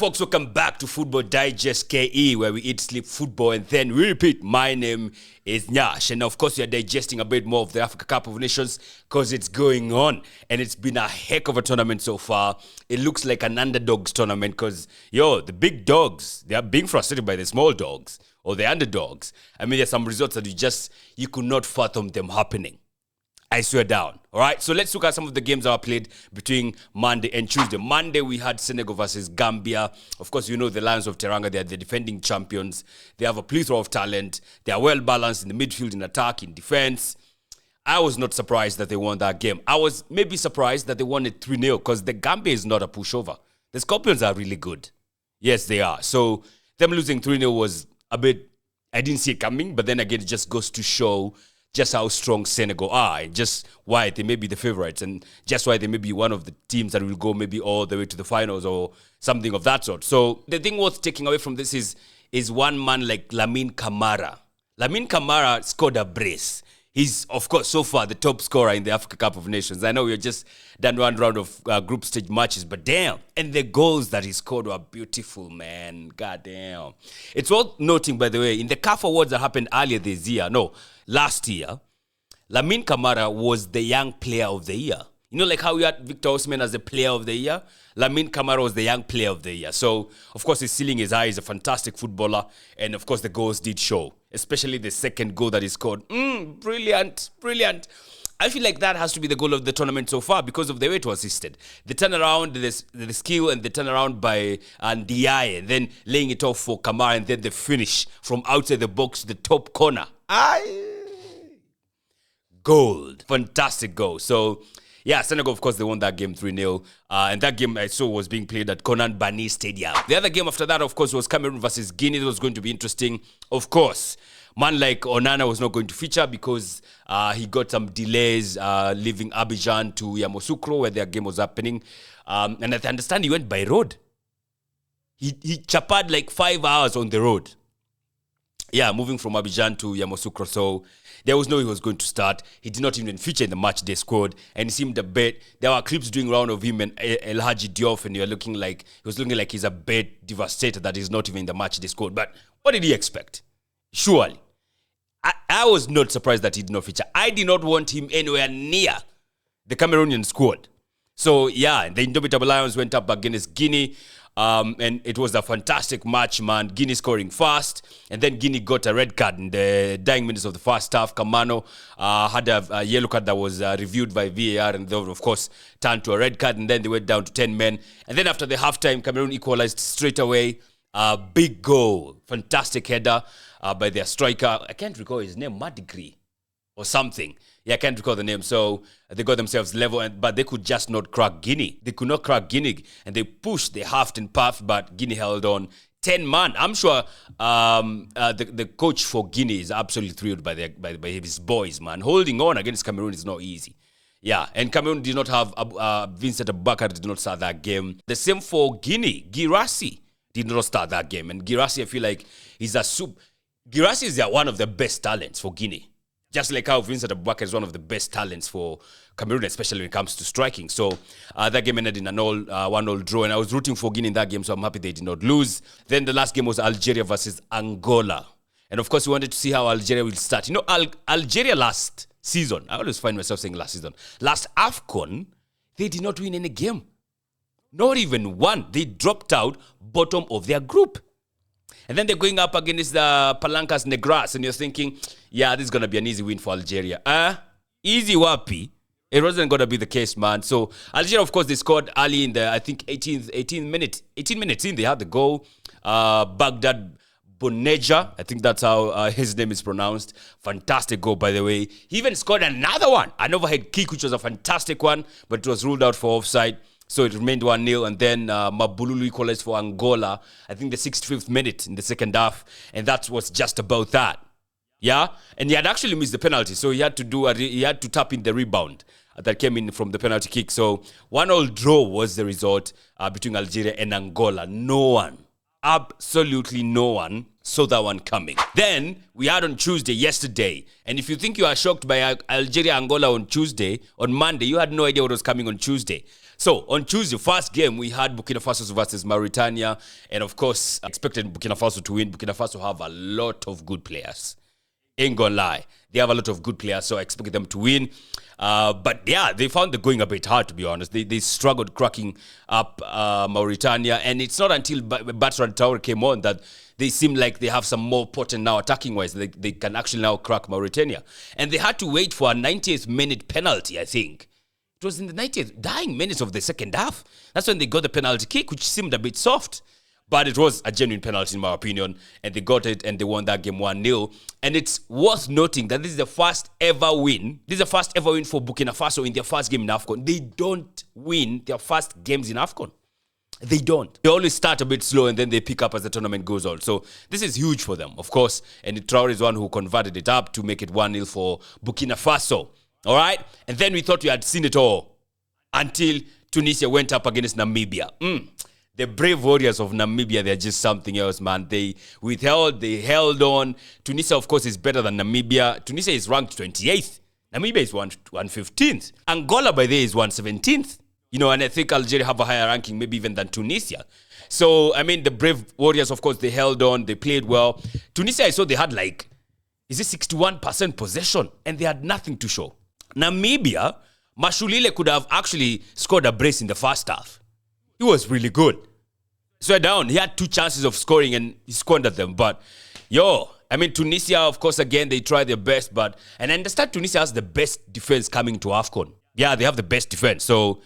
folks, welcome back to Football Digest KE, where we eat, sleep, football, and then we repeat. My name is Nyash, and of course, we are digesting a bit more of the Africa Cup of Nations because it's going on, and it's been a heck of a tournament so far. It looks like an underdogs tournament because, the big dogs, they are being frustrated by the small dogs or the underdogs. I mean, there's some results that you could not fathom them happening. I swear down. All right, so let's look at some of the games that were played between Monday and Tuesday. Monday, we had Senegal versus Gambia. Of course, you know the Lions of Teranga. They are the defending champions. They have a plethora of talent. They are well-balanced in the midfield, in attack, in defense. I was not surprised that they won that game. I was maybe surprised that they won it 3-0 because the Gambia is not a pushover. The Scorpions are really good. Yes, they are. So them losing 3-0 was a bit, I didn't see it coming, but then again, it just goes to show just how strong Senegal are and just why they may be the favorites and just why they may be one of the teams that will go maybe all the way to the finals or something of that sort. So the thing worth taking away from this is one man like Lamine Camara. Lamine Camara scored a brace. He's, of course, so far the top scorer in the Africa Cup of Nations. I know we're just done one round of group stage matches, but damn. And the goals that he scored were beautiful, man. God damn. It's worth noting, by the way, in the CAF Awards that happened last year, Lamine Camara was the young player of the year. You know, like how we had Victor Osimhen as the player of the year? Lamine Camara was the young player of the year. So, of course, his ceiling is high. He's a fantastic footballer. And, of course, the goals did show. Especially the second goal that he scored. Brilliant. I feel like that has to be the goal of the tournament so far because of the way it was assisted. The turnaround, the skill and the turnaround by Ndiaye, and then laying it off for Camara, and then the finish from outside the box to the top corner. Gold. Fantastic goal. So, yeah, Senegal, of course, they won that game 3-0. And that game I saw was being played at Konan Bani Stadium. The other game after that, of course, was Cameroon versus Guinea. It was going to be interesting. Of course, man like Onana was not going to feature because he got some delays leaving Abidjan to Yamoussoukro where their game was happening. And I understand he went by road. He chapad like 5 hours on the road. Yeah, moving from Abidjan to Yamoussoukro. So there was no way he was going to start. He did not even feature in the match day squad. And he seemed a bit, there were clips doing round of him and El Hadji Diouf, and he was looking like he's a bit devastated that he's not even in the match day squad. But what did he expect? Surely. I was not surprised that he did not feature. I did not want him anywhere near the Cameroonian squad. So, yeah, the Indomitable Lions went up against Guinea. And it was a fantastic match, man. Guinea scoring fast. And then Guinea got a red card in the dying minutes of the first half. Camano had a yellow card that was reviewed by VAR. And they, of course, turned to a red card. And then they went down to 10 men. And then after the halftime, Cameroon equalized straight away. Big goal. Fantastic header by their striker. I can't recall his name. Madigri or something. Yeah, I can't recall the name. So they got themselves level, but they could just not crack Guinea. They could not crack Guinea. And they pushed, they huffed and puffed, but Guinea held on. 10 man. I'm sure the coach for Guinea is absolutely thrilled by his boys, man. Holding on against Cameroon is not easy. Yeah, and Cameroon did not have Vincent Abubakar did not start that game. The same for Guinea. Girassi did not start that game. And Girassi, I feel like he's Girassi is one of the best talents for Guinea. Just like how Vincent Abubakar is one of the best talents for Cameroon, especially when it comes to striking. So that game ended in an 1-1 draw, and I was rooting for Guinea in that game, so I'm happy they did not lose. Then the last game was Algeria versus Angola. And of course, we wanted to see how Algeria will start. You know, Algeria last season, I always find myself saying last season, last Afcon, they did not win any game. Not even one. They dropped out bottom of their group. And then they're going up against the Palancas Negras, and you're thinking, yeah, this is going to be an easy win for Algeria. Easy wapi. It wasn't going to be the case, man. So Algeria, of course, they scored early in the, I think, 18 minutes in. They had the goal. Baghdad Boneja, I think that's how his name is pronounced. Fantastic goal, by the way. He even scored another one, an overhead kick, which was a fantastic one, but it was ruled out for offside. So it remained 1-0, and then Mabululu equalized for Angola, I think the 65th minute in the second half, and that was just about that. Yeah? And he had actually missed the penalty, so he had to tap in the rebound that came in from the penalty kick. So 1-1 draw was the result between Algeria and Angola. No one, absolutely no one saw that one coming. Then we had on Tuesday, yesterday, and if you think you are shocked by Algeria-Angola on Monday, you had no idea what was coming on Tuesday. So on Tuesday, first game, we had Burkina Faso versus Mauritania. And of course, expected Burkina Faso to win. Burkina Faso have a lot of good players. Ain't gonna lie. They have a lot of good players, so I expected them to win. But yeah, they found the going a bit hard, to be honest. They struggled cracking up Mauritania. And it's not until Bertrand Traore came on that they seem like they have some more potent now attacking-wise. They can actually now crack Mauritania. And they had to wait for a 90th minute penalty, I think. It was in the 90th, dying minutes of the second half. That's when they got the penalty kick, which seemed a bit soft. But it was a genuine penalty, in my opinion. And they got it, and they won that game 1-0. And it's worth noting that this is the first ever win. This is the first ever win for Burkina Faso in their first game in Afcon. They don't win their first games in Afcon. They don't. They always start a bit slow, and then they pick up as the tournament goes on. So this is huge for them, of course. And Traore is one who converted it up to make it 1-0 for Burkina Faso. All right? And then we thought we had seen it all until Tunisia went up against Namibia. The brave warriors of Namibia, they're just something else, man. They held on. Tunisia, of course, is better than Namibia. Tunisia is ranked 28th. Namibia is 115th. Angola, by the way, is 117th. You know, and I think Algeria have a higher ranking, maybe even than Tunisia. So, I mean, the brave warriors, of course, they held on. They played well. Tunisia, I saw they had like, is it 61% possession? And they had nothing to show. Namibia, Mashulile could have actually scored a brace in the first half. He was really good. So down, he had 2 chances of scoring and he squandered them. But, I mean, Tunisia, of course, again, they tried their best. And I understand Tunisia has the best defense coming to Afcon. Yeah, they have the best defense. So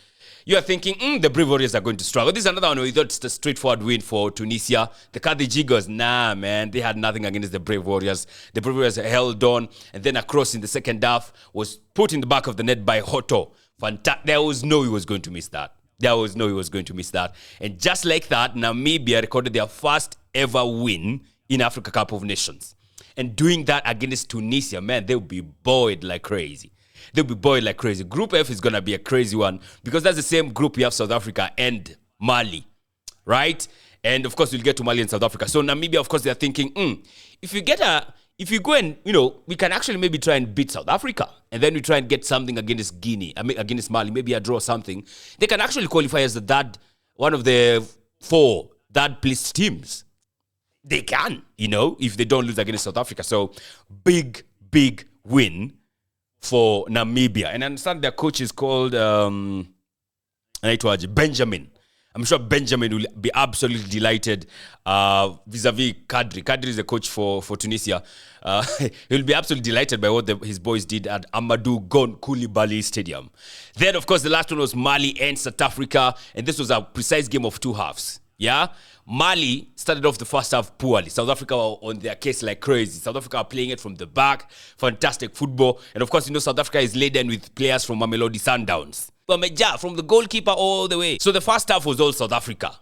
you are thinking, the Brave Warriors are going to struggle. This is another one where you thought it's a straightforward win for Tunisia. The Kadijigos, nah, man. They had nothing against the Brave Warriors. The Brave Warriors held on. And then a cross in the second half was put in the back of the net by Hoto. There was no he was going to miss that. And just like that, Namibia recorded their first ever win in Africa Cup of Nations. And doing that against Tunisia, man, they'll be buoyed like crazy. Group F is going to be a crazy one because that's the same group we have South Africa and Mali, right? And, of course, we'll get to Mali and South Africa. So, Namibia, of course, they're thinking, if you go and, we can actually maybe try and beat South Africa. And then we try and get something against against Mali, maybe a draw or something. They can actually qualify as one of the 4 third-placed teams. They can, if they don't lose against South Africa. So, big win for Namibia. And I understand their coach is called Benjamin. I'm sure Benjamin will be absolutely delighted vis-a-vis Kadri. Kadri is the coach for Tunisia. He'll be absolutely delighted by what his boys did at Amadou Gon Coulibaly Stadium. Then, of course, the last one was Mali and South Africa. And this was a precise game of 2 halves. Yeah? Mali started off the first half poorly. South Africa were on their case like crazy. South Africa are playing it from the back. Fantastic football. And of course, South Africa is laden with players from Mamelodi Sundowns. From the goalkeeper all the way. So the first half was all South Africa.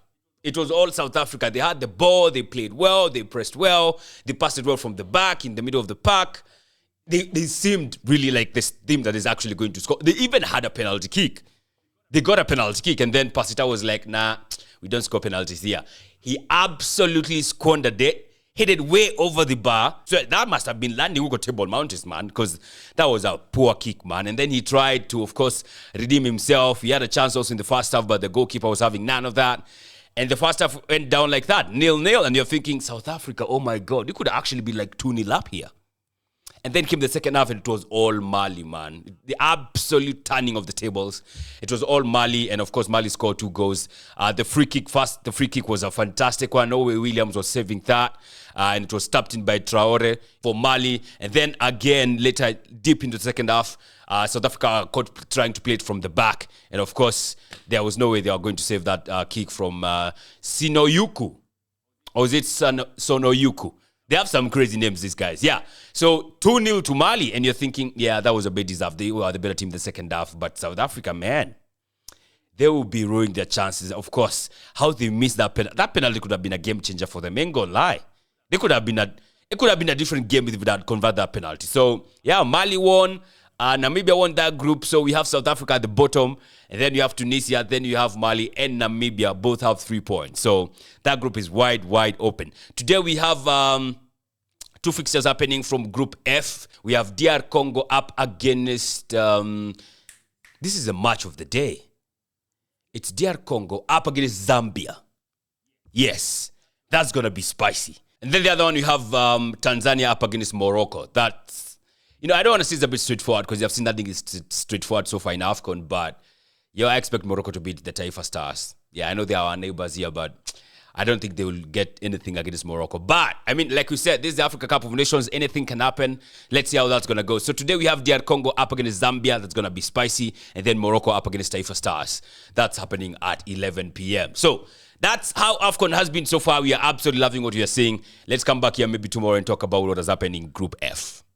It was all South Africa. They had the ball. They played well. They pressed well. They passed it well from the back, in the middle of the park. They seemed really like this team that is actually going to score. They even had a penalty kick. They got a penalty kick, and then Pasita was like, nah, we don't score penalties here. He absolutely squandered it, hit it way over the bar. So that must have been landing Hugo Table Mountains, man, because that was a poor kick, man. And then he tried to, of course, redeem himself. He had a chance also in the first half, but the goalkeeper was having none of that. And the first half went down like that, 0-0. And you're thinking, South Africa, oh my God, you could actually be like 2-0 up here. And then came the second half, and it was all Mali, man. The absolute turning of the tables. It was all Mali, and of course, Mali scored 2 goals. The free kick was a fantastic one. Owe Williams was saving that, and it was tapped in by Traore for Mali. And then again, later, deep into the second half, South Africa caught trying to play it from the back. And of course, there was no way they were going to save that kick from Sinoyuku. Or is it Sonoyuku? They have some crazy names, these guys. Yeah. So 2-0 to Mali. And you're thinking, yeah, that was a bit deserved. They were the better team in the second half. But South Africa, man, they will be ruining their chances. Of course, how they missed that penalty. That penalty could have been a game changer for them. Ain't gonna lie. It could have been a different game if they had converted that penalty. So, yeah, Mali won. Namibia won that group. So we have South Africa at the bottom. And then you have Tunisia. Then you have Mali and Namibia. Both have 3 points. So that group is wide open. Today we have 2 fixtures happening from Group F. We have DR Congo up against... this is the match of the day. It's DR Congo up against Zambia. Yes, that's going to be spicy. And then the other one, you have Tanzania up against Morocco. That's, I don't want to say it's a bit straightforward because I've seen that thing is straightforward so far in Afcon, but I expect Morocco to beat the Taifa Stars. Yeah, I know they are our neighbors here, but I don't think they will get anything against Morocco. But, like we said, this is the Africa Cup of Nations. Anything can happen. Let's see how that's going to go. So today we have DR Congo up against Zambia. That's going to be spicy. And then Morocco up against Taifa Stars. That's happening at 11 p.m. So that's how Afcon has been so far. We are absolutely loving what we are seeing. Let's come back here maybe tomorrow and talk about what has happened in Group F.